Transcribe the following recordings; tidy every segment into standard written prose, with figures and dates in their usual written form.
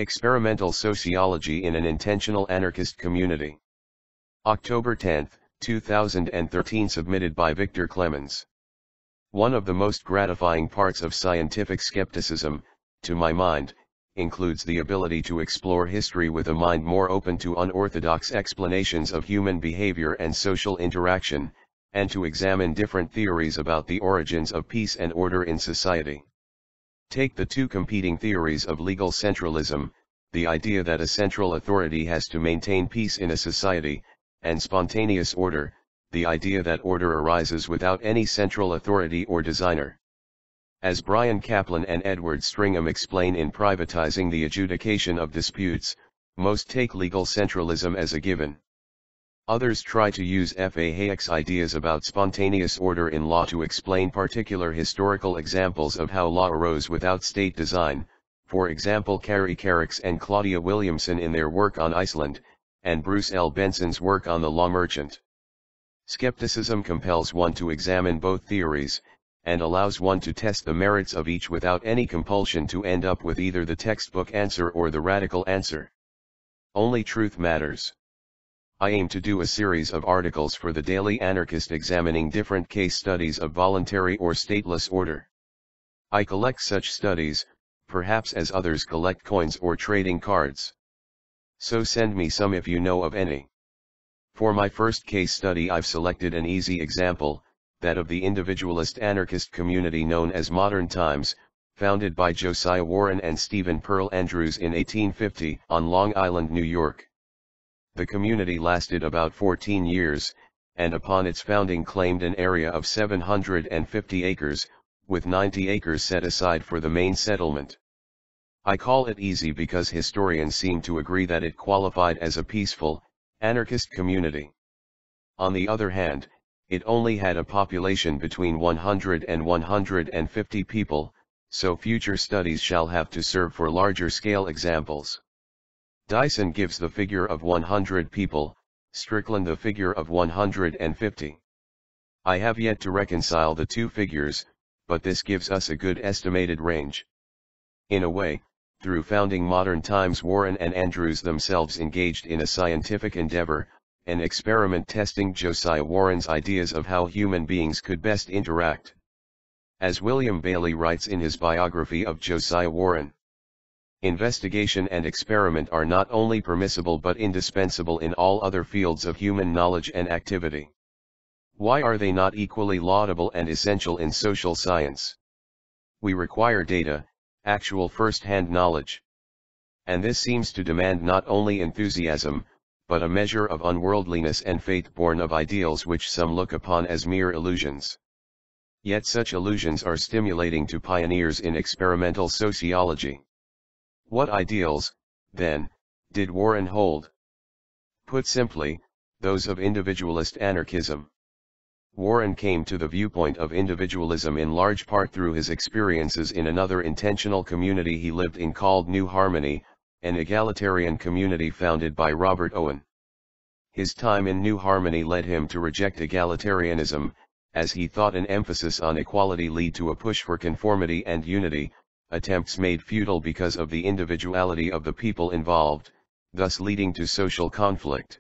Experimental Sociology in an Intentional Anarchist Community. October 10, 2013, submitted by Victor Clemens. One of the most gratifying parts of scientific skepticism, to my mind, includes the ability to explore history with a mind more open to unorthodox explanations of human behavior and social interaction, and to examine different theories about the origins of peace and order in society. Take the two competing theories of legal centralism, the idea that a central authority has to maintain peace in a society, and spontaneous order, the idea that order arises without any central authority or designer. As Brian Kaplan and Edward Stringham explain in Privatizing the Adjudication of Disputes, most take legal centralism as a given. Others try to use F. A. Hayek's ideas about spontaneous order in law to explain particular historical examples of how law arose without state design, for example Carrie Carricks and Claudia Williamson in their work on Iceland, and Bruce L. Benson's work on the law merchant. Skepticism compels one to examine both theories, and allows one to test the merits of each without any compulsion to end up with either the textbook answer or the radical answer. Only truth matters. I aim to do a series of articles for the Daily Anarchist examining different case studies of voluntary or stateless order. I collect such studies, perhaps as others collect coins or trading cards. So send me some if you know of any. For my first case study I've selected an easy example, that of the individualist anarchist community known as Modern Times, founded by Josiah Warren and Stephen Pearl Andrews in 1850 on Long Island, New York. The community lasted about 14 years, and upon its founding claimed an area of 750 acres, with 90 acres set aside for the main settlement. I call it easy because historians seem to agree that it qualified as a peaceful, anarchist community. On the other hand, it only had a population between 100 and 150 people, so future studies shall have to serve for larger-scale examples. Dyson gives the figure of 100 people, Strickland the figure of 150. I have yet to reconcile the two figures, but this gives us a good estimated range. In a way, through founding Modern Times, Warren and Andrews themselves engaged in a scientific endeavor, an experiment testing Josiah Warren's ideas of how human beings could best interact. As William Bailey writes in his biography of Josiah Warren, investigation and experiment are not only permissible but indispensable in all other fields of human knowledge and activity. Why are they not equally laudable and essential in social science? We require data, actual first-hand knowledge. And this seems to demand not only enthusiasm, but a measure of unworldliness and faith born of ideals which some look upon as mere illusions. Yet such illusions are stimulating to pioneers in experimental sociology. What ideals, then, did Warren hold? Put simply, those of individualist anarchism. Warren came to the viewpoint of individualism in large part through his experiences in another intentional community he lived in called New Harmony, an egalitarian community founded by Robert Owen. His time in New Harmony led him to reject egalitarianism, as he thought an emphasis on equality lead to a push for conformity and unity, attempts made futile because of the individuality of the people involved, thus leading to social conflict.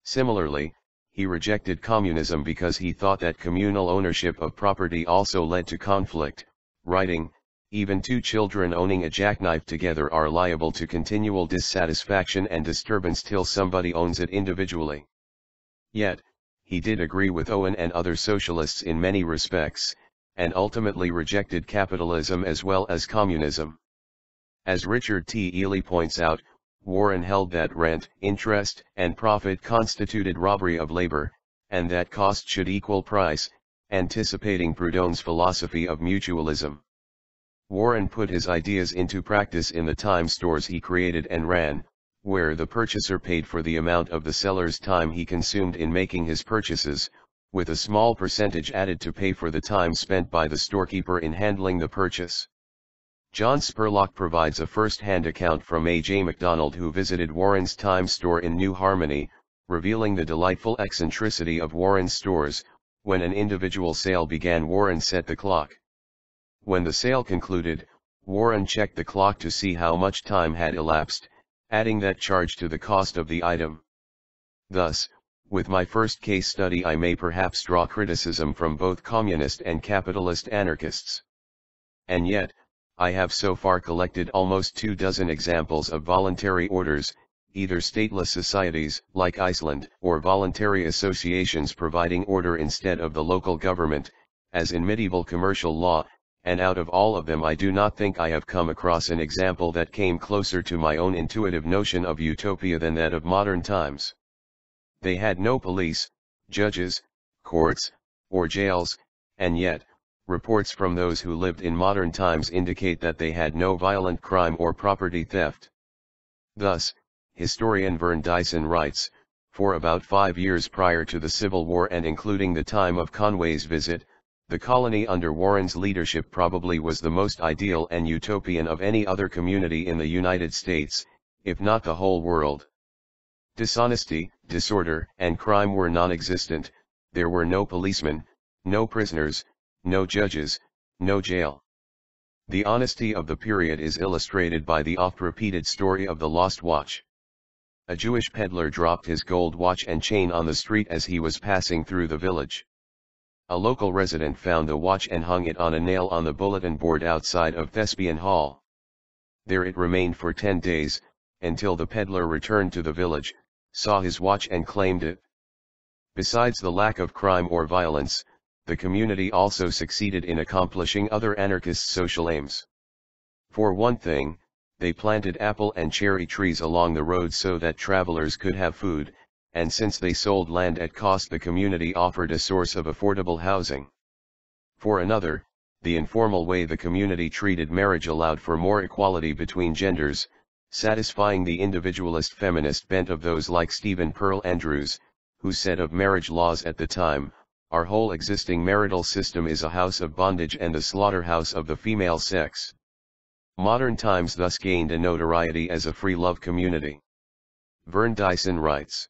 Similarly, he rejected communism because he thought that communal ownership of property also led to conflict, writing, "Even two children owning a jackknife together are liable to continual dissatisfaction and disturbance till somebody owns it individually." Yet, he did agree with Owen and other socialists in many respects, and ultimately rejected capitalism as well as communism. As Richard T. Ely points out, Warren held that rent, interest, and profit constituted robbery of labor, and that cost should equal price, anticipating Proudhon's philosophy of mutualism. Warren put his ideas into practice in the time stores he created and ran, where the purchaser paid for the amount of the seller's time he consumed in making his purchases, with a small percentage added to pay for the time spent by the storekeeper in handling the purchase. John Spurlock provides a first-hand account from A. J. MacDonald, who visited Warren's time store in New Harmony, revealing the delightful eccentricity of Warren's stores. When an individual sale began, Warren set the clock. When the sale concluded, Warren checked the clock to see how much time had elapsed, adding that charge to the cost of the item. Thus, with my first case study I may perhaps draw criticism from both communist and capitalist anarchists. And yet, I have so far collected almost 24 examples of voluntary orders, either stateless societies, like Iceland, or voluntary associations providing order instead of the local government, as in medieval commercial law, and out of all of them I do not think I have come across an example that came closer to my own intuitive notion of utopia than that of modern times. They had no police, judges, courts, or jails, and yet, reports from those who lived in modern times indicate that they had no violent crime or property theft. Thus, historian Vern Dyson writes, for about 5 years prior to the Civil War and including the time of Conway's visit, the colony under Warren's leadership probably was the most ideal and utopian of any other community in the United States, if not the whole world. Dishonesty, disorder, and crime were non-existent, there were no policemen, no prisoners, no judges, no jail. The honesty of the period is illustrated by the oft-repeated story of the lost watch. A Jewish peddler dropped his gold watch and chain on the street as he was passing through the village. A local resident found the watch and hung it on a nail on the bulletin board outside of Thespian Hall. There it remained for 10 days, until the peddler returned to the village, saw his watch and claimed it. Besides the lack of crime or violence, the community also succeeded in accomplishing other anarchist social aims. For one thing, they planted apple and cherry trees along the road so that travelers could have food, and since they sold land at cost the community offered a source of affordable housing. For another, the informal way the community treated marriage allowed for more equality between genders, satisfying the individualist feminist bent of those like Stephen Pearl Andrews, who said of marriage laws at the time, "Our whole existing marital system is a house of bondage and the slaughterhouse of the female sex." Modern times thus gained a notoriety as a free love community. Vern Dyson writes,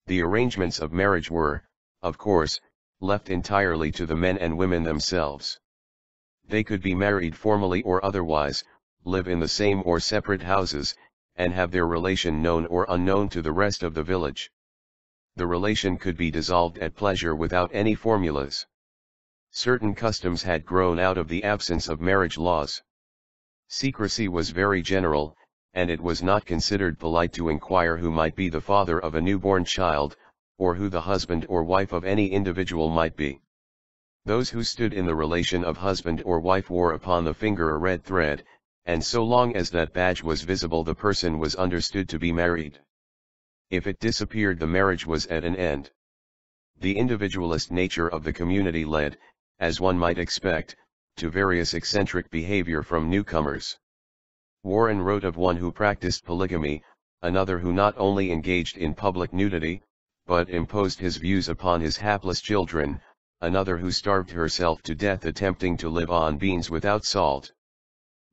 the arrangements of marriage were, of course, left entirely to the men and women themselves. They could be married formally or otherwise, live in the same or separate houses, and have their relation known or unknown to the rest of the village. The relation could be dissolved at pleasure without any formulas. Certain customs had grown out of the absence of marriage laws. Secrecy was very general, and it was not considered polite to inquire who might be the father of a newborn child, or who the husband or wife of any individual might be. Those who stood in the relation of husband or wife wore upon the finger a red thread, and so long as that badge was visible the person was understood to be married. If it disappeared the marriage was at an end. The individualist nature of the community led, as one might expect, to various eccentric behavior from newcomers. Warren wrote of one who practiced polygamy, another who not only engaged in public nudity, but imposed his views upon his hapless children, another who starved herself to death attempting to live on beans without salt.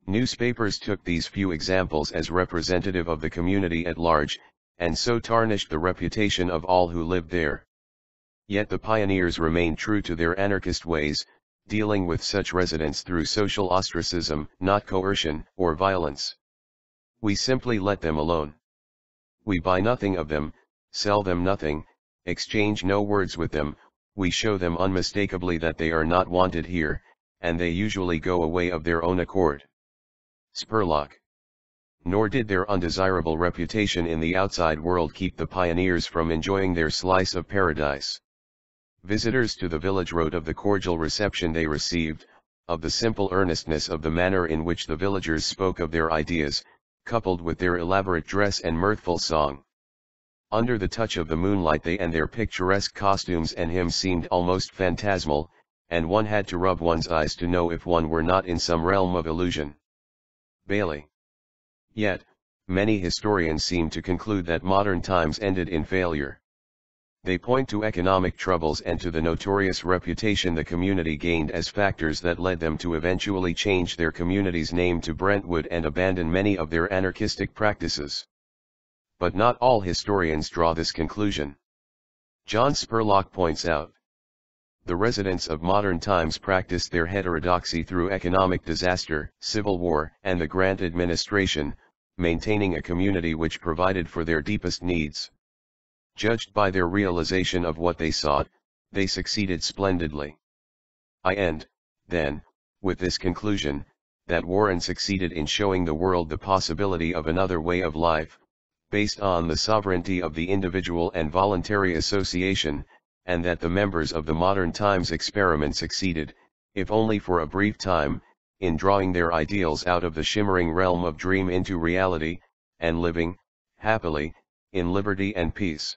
Newspapers took these few examples as representative of the community at large, and so tarnished the reputation of all who lived there. Yet the pioneers remained true to their anarchist ways, dealing with such residents through social ostracism, not coercion or violence. We simply let them alone. We buy nothing of them, sell them nothing, exchange no words with them, we show them unmistakably that they are not wanted here, and they usually go away of their own accord. Spurlock. Nor did their undesirable reputation in the outside world keep the pioneers from enjoying their slice of paradise. Visitors to the village wrote of the cordial reception they received, of the simple earnestness of the manner in which the villagers spoke of their ideas, coupled with their elaborate dress and mirthful song. Under the touch of the moonlight they and their picturesque costumes and hymns seemed almost phantasmal, and one had to rub one's eyes to know if one were not in some realm of illusion. Bailey. Yet, many historians seem to conclude that modern times ended in failure. They point to economic troubles and to the notorious reputation the community gained as factors that led them to eventually change their community's name to Brentwood and abandon many of their anarchistic practices. But not all historians draw this conclusion. John Spurlock points out, the residents of modern times practiced their heterodoxy through economic disaster, civil war, and the Grant administration, maintaining a community which provided for their deepest needs. Judged by their realization of what they sought, they succeeded splendidly. I end, then, with this conclusion, that Warren succeeded in showing the world the possibility of another way of life, based on the sovereignty of the individual and voluntary association, and that the members of the modern times experiment succeeded, if only for a brief time, in drawing their ideals out of the shimmering realm of dream into reality, and living, happily, in liberty and peace.